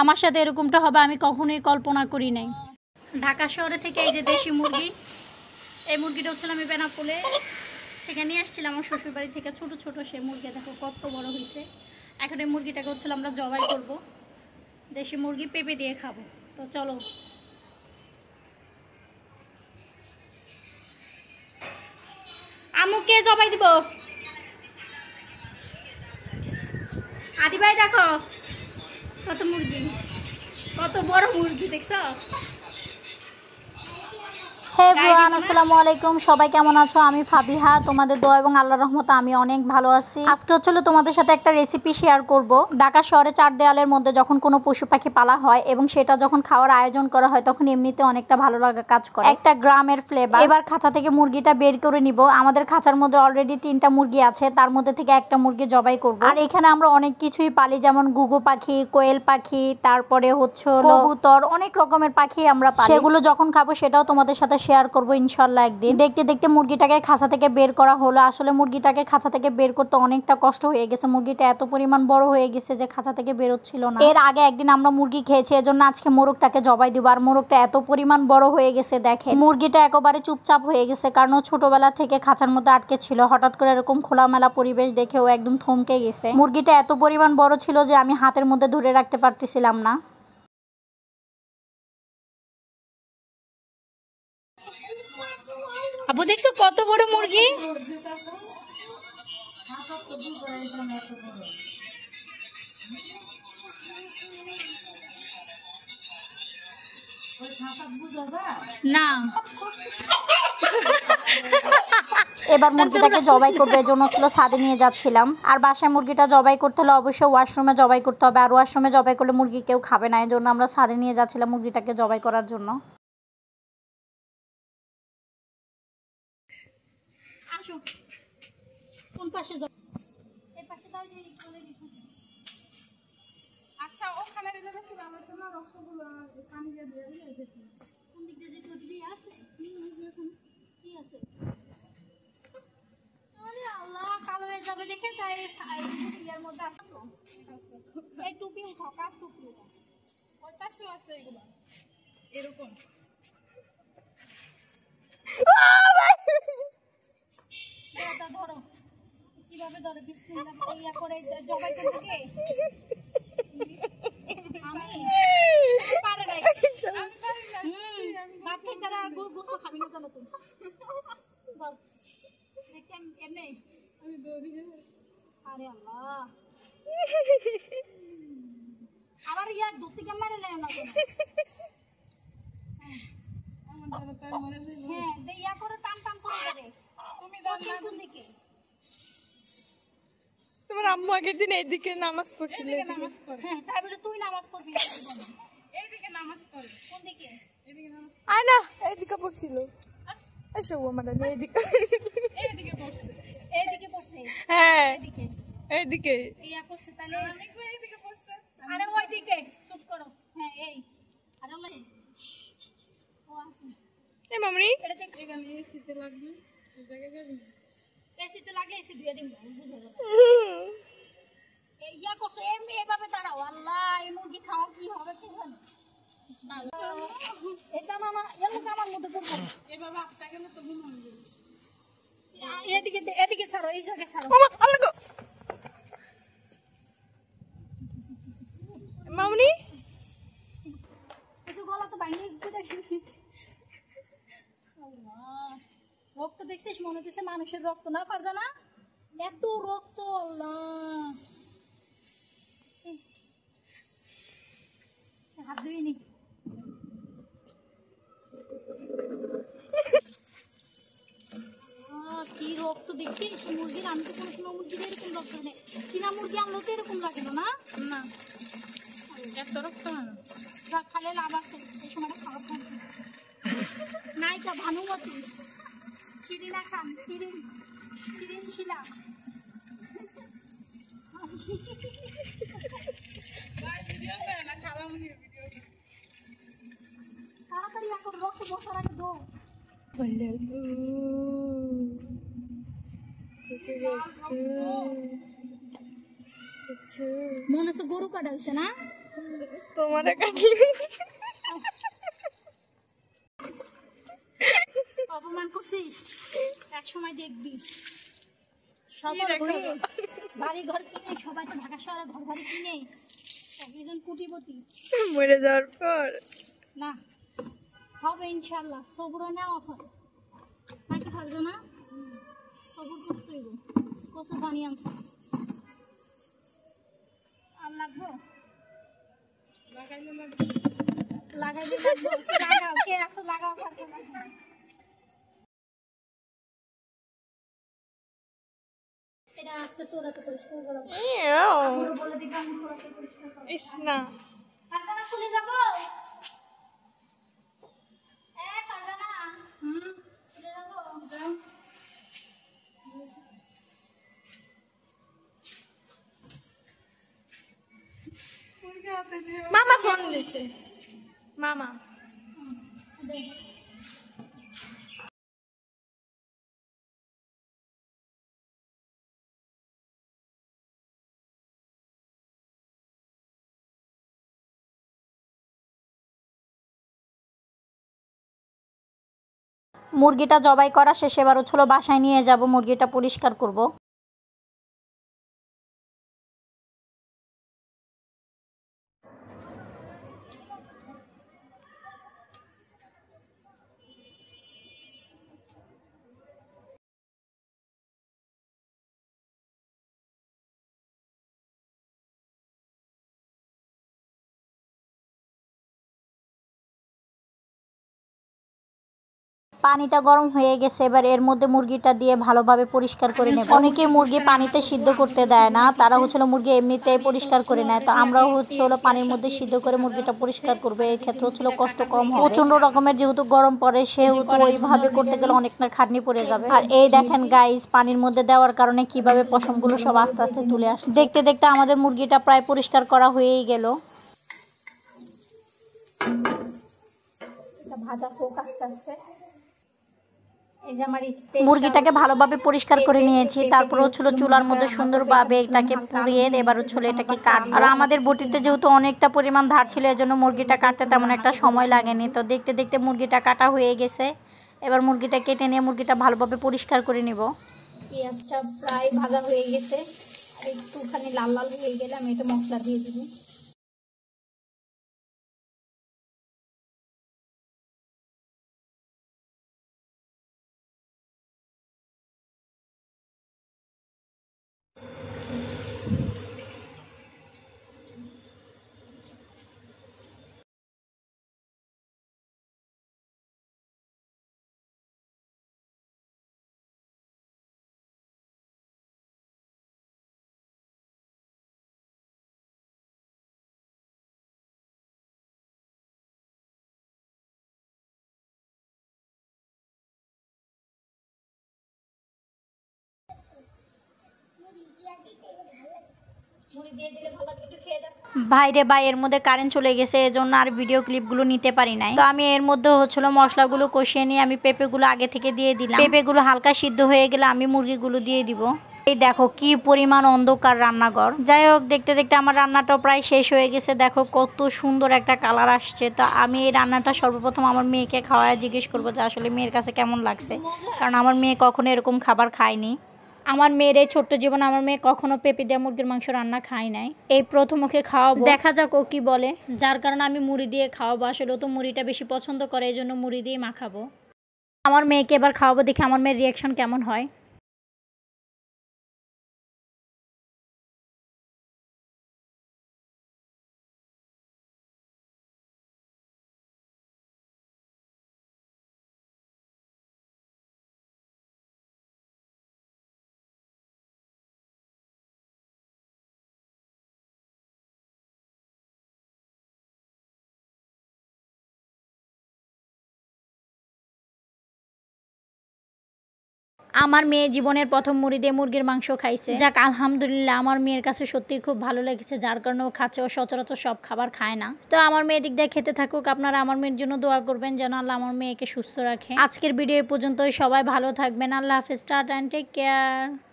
আমার সাথে এরকমটা হবে আমি কখনোই কল্পনা করি নাই। ঢাকা শহরে থেকে এই যে দেশি মুরগি, এই মুরগিটা হচ্ছিল আমি বেনাপোলে সেখানে নিয়ে আসছিলাম আমার শ্বশুরবাড়ি থেকে। ছোট ছোট সে মুরগি দেখো কত বড় হয়েছে। এখন এই মুরগিটাকে হচ্ছিল আমরা জবাই করব, দেশি মুরগি পেঁপে দিয়ে খাবো। তো চলো আম্মুকে জবাই দিব। আদি ভাই দেখো কত মুরগি, কত বড় মুরগি দেখছো। হে এভরিওয়ান, আসসালামু আলাইকুম। সবাই কেমন আছো? আমি ফাবিহা, তোমাদের দোয়া এবং আল্লাহর রহমতে আমি অনেক ভালো আছি। আজকে হচ্ছিল তোমাদের সাথে একটা রেসিপি শেয়ার করব। ঢাকা শহরে চার দেয়ালের মধ্যে যখন কোনো পশু পাখি পালা হয় এবং সেটা যখন খাওয়ার আয়োজন করা হয় তখন এমনিতে অনেকটা ভালো লাগা কাজ করে, একটা গ্রামের ফ্লেভার। এবার খাঁচা থেকে মুরগিটা বের করে নিব। আমাদের খাঁচার মধ্যে অলরেডি 3টা মুরগি আছে, তার মধ্যে থেকে একটা মুরগি জবাই করব। আর এখানে আমরা অনেক কিছুই পালি, যেমন ঘুঘু পাখি, কোয়েল পাখি, তারপরে হচ্ছে কবুতর, অনেক রকমের পাখি আমরা পালি। সেগুলো যখন খাবো সেটাও তোমাদের সাথে শেয়ার করবো ইনশাল্লাহ একদিন। দেখতে দেখতে মুরগিটাকে খাঁচা থেকে বের করা হলো। আসলে মুরগিটাকে খাঁচা থেকে বের করতে অনেকটা কষ্ট হয়ে গেছে। মুরগিটা এত পরিমাণ বড় হয়ে গেছে যে খাঁচা থেকে বেরোচ্ছিল না। এর আগে একদিন আমরা মুরগি খেয়েছি, এজন্য আজকে মোরগটাকে জবাই দিব। আর মোরগটা এত পরিমাণ বড় হয়ে গেছে দেখে। মুরগিটা একেবারে চুপচাপ হয়ে গেছে, কারণ ও ছোটবেলা থেকে খাঁচার মধ্যে আটকে ছিল। হঠাৎ করে এরকম খোলামেলা পরিবেশ দেখে ও একদম থমকে গেছে। মুরগিটা এত পরিমাণ বড় ছিল যে আমি হাতের মধ্যে ধরে রাখতে পারতেছিলাম না। আপু দেখছো কত বড় মুরগি। না এবার মুরগিটাকে জবাই করবে, এজন্য ছিল ছাদে নিয়ে যাচ্ছিলাম। আর বাসায় মুরগিটা জবাই করতে হলে অবশ্যই ওয়াশরুমে জবাই করতে হবে, আর ওয়াশরুমে জবাই করলে মুরগি কেউ খাবে না, এজন্য আমরা ছাদে নিয়ে যাচ্ছিলাম মুরগিটাকে জবাই করার জন্য। আসো কোন পাশে যাও? এই পাশে দাও যে চলে দিছি। আচ্ছা ওখানে রেখে ছিল আমার তো না রক্তগুলো পানি দিয়ে ধুয়ে দিয়েছি। কোন দিক দিয়ে যেতে ওদিকে আছে? এখন কি আছে? আরে আল্লাহ, কালো হয়ে যাবে দেখে তাই ইয়ার মধ্যে আছে তো। এই টুপি উঠাও, কার টুপি উঠাও? ওই পাশেও আছে এগুলো এরকম। ধরো কিভাবে ধরো, বিসমিল্লাহ ইয়া করে জবাই করতে কে? আমি পারে নাই। বাচ্চা তারা গোস্ত খাবি না কেন তুই? ধর দেখেন এমনি আমি দৌড়ি। আরে আল্লাহ, আবার ইয়া দুটি কে মারে লেন না কেন? হ্যাঁ দে ইয়া করে টান টান করে দে। তুমি দাও না কোন দিকে? তোমার আম্মু আগের দিন এইদিকে নামাজ পড়ছিল। হ্যাঁ তাই বলে তুই নামাজ পড়বি? এইদিকে নামাজ পড়। কোন দিকে? এইদিকে নামাজ আয় না, এইদিকে পড়ছিল। এসো আমার এইদিকে। এইদিকে পড়ছে। এইদিকে পড়ছে? হ্যাঁ এইদিকে। এইদিকে ইয়া করছে তাহলে আমি কই এইদিকে পড়ছে? আরে ওইদিকে চুপ করো। হ্যাঁ এই আরে আল্লাহ ও আছে। এই মামনি এটা দেখ এখানে এসিতে লাগবে। এই জায়গায় যাবি? এসিতে লাগলে এসি ধুয়ে দিব, বুঝে যাবে। এই ইয়া করছে এভাবে দাঁড়াও। আল্লাহ এই মুরগি খাওয়া কি হবে কি জানি। এটা মামা এলো আমার মধ্যে পড়বে। এভাবে আপটা গেলে তো ঘুম হবে। এদিকে এদিকে ছাড়ো, এই জায়গায় ছাড়ো। মামনি একটু গলা তো বাইরে একটু দেখি। রক্ত দেখছিস, মনে হচ্ছে মানুষের রক্ত না ফারজানা, এত রক্ত। আল্লাহ হাত ধুয়ে নি। কি রক্ত দেখছিস মুরগির? আমি তো কোনো কোনো মুরগির এরকম রক্ত নেই। কিনা মুরগি আনলেও তো এরকম লাগে না। না এত রক্ত না খালে লাভ আছে। এই সময়টা খাওয়া থাকবে নায়িকা ভানুমতি, শিরিনা খান, শিরিন শিলা। তাড়াতাড়ি এখন রক্ত বসার আগে দো। মনে হচ্ছে গরু কাটা হয়েছে না? তোমার কাটি অপমান করছিস, এক সময় দেখবি সবার ঘরে বাড়ি ঘর কিনে, সবাই তো ঢাকা শহরে ঘর বাড়ি কিনে একজন কোটিপতি মরে যাওয়ার পর না হবে ইনশাল্লাহ। সবুরও নেওয়া হয় নাকি পারবে না, সবুর করতে হইব। প্রচুর পানি আনছে আর লাগবো লাগাইলে লাগবো, লাগাও কে আসো লাগাও পারবে না। এটা আজকে তোরা তো পরিষ্কার করো, বলে দিবি আমি তোরা তো পরিষ্কার করো। ইস না ফারজানা চলে যাবো, ফারজানা চলে যাবো, যাও। মামা ফোন দিছে, মামা মুরগিটা জবাই করা শেষে এবার হচ্ছিল বাসায় নিয়ে যাব, মুরগিটা পরিষ্কার করব। পানিটা গরম হয়ে গেছে, এবার এর মধ্যে মুরগিটা দিয়ে ভালোভাবে পরিষ্কার করে নেব। অনেকে মুরগি পানিতে সিদ্ধ করতে দেয় না, তারা হচ্ছিল মুরগি এমনিতেই পরিষ্কার করে নেয়। তো আমরাও হচ্ছিল পানির মধ্যে সিদ্ধ করে মুরগিটা পরিষ্কার করবো, এই ক্ষেত্রে হচ্ছিল কষ্ট কম হবে। প্রচন্ড রকমের যেহেতু গরম পড়ে, সেহেতু ওইভাবে করতে গেলে অনেকটা খাটনি পড়ে যাবে। আর এই দেখেন গাইস, পানির মধ্যে দেওয়ার কারণে কিভাবে পশমগুলো সব আস্তে আস্তে তুলে আসছে। দেখতে দেখতে আমাদের মুরগিটা প্রায় পরিষ্কার করা হয়েই গেল। ভাজা হোক আস্তে আস্তে। মুরগিটাকে ভালোভাবে পরিষ্কার করে নিয়েছি, তারপর হচ্ছিল চুলার মধ্যে সুন্দরভাবে এটাকে পুড়িয়ে এবার হচ্ছিল এটাকে কাটবো। আর আমাদের বটিতে যেহেতু অনেকটা পরিমাণ ধার ছিল, এজন্য মুরগিটা কাটতে তেমন একটা সময় লাগেনি। তো দেখতে দেখতে মুরগিটা কাটা হয়ে গেছে, এবার মুরগিটা কেটে নিয়ে মুরগিটা ভালোভাবে পরিষ্কার করে নিব। পেঁয়াজটা প্রায় ভাজা হয়ে গেছে, আর একটুখানি লাল লাল হয়ে গেলে আমি এটা মশলা দিয়ে দিব। ভাইরে ভাই, এর মধ্যে কারেন্ট চলে গেছে, এজন্য আর ভিডিও ক্লিপগুলো নিতে পারি নাই। তো আমি এর মধ্যে হচ্ছিল মশলাগুলো কষিয়ে নিয়ে আমি পেঁপেগুলো আগে থেকে দিয়ে দিলাম। পেঁপেগুলো হালকা সিদ্ধ হয়ে গেলে আমি মুরগিগুলো দিয়ে দিব। এই দেখো কি পরিমাণ অন্ধকার রান্নাঘর। যাই হোক, দেখতে দেখতে আমার রান্নাটাও প্রায় শেষ হয়ে গেছে। দেখো কত সুন্দর একটা কালার আসছে। তো আমি এই রান্নাটা সর্বপ্রথম আমার মেয়েকে খাওয়ায় জিজ্ঞেস করবো যে আসলে মেয়ের কাছে কেমন লাগছে, কারণ আমার মেয়ে কখনো এরকম খাবার খায়নি। আমার মেয়ের এই ছোট্ট জীবনে আমার মেয়ে কখনো পেঁপে দিয়ে মুরগির মাংস রান্না খায় নাই, এই প্রথম ওকে খাওয়াবো, দেখা যাক ও কি বলে। যার কারণে আমি মুড়ি দিয়ে খাওয়াবো, আসলে ও তো মুড়িটা বেশি পছন্দ করে, এই জন্য মুড়ি দিয়ে মাখাবো। আমার মেয়েকে এবার খাওয়াবো, দেখি আমার মেয়ের রিয়াকশন কেমন হয়। আমার মেয়ে জীবনের প্রথম মুড়ি দিয়ে মুরগির মাংস খাইছে, যাক আলহামদুলিল্লাহ। আমার মেয়ের কাছে সত্যিই খুব ভালো লেগেছে, যার কারণে ও খাচ্ছে। ও সচরাচর সব খাবার খায় না। তো আমার মেয়ে দিক দিয়ে খেতে থাকুক, আপনারা আমার মেয়ের জন্য দোয়া করবেন যেন আল্লাহ আমার মেয়েকে সুস্থ রাখে। আজকের ভিডিও এই পর্যন্তই, সবাই ভালো থাকবেন। আল্লাহ হাফেজ, টাটা এন্ড টেক কেয়ার।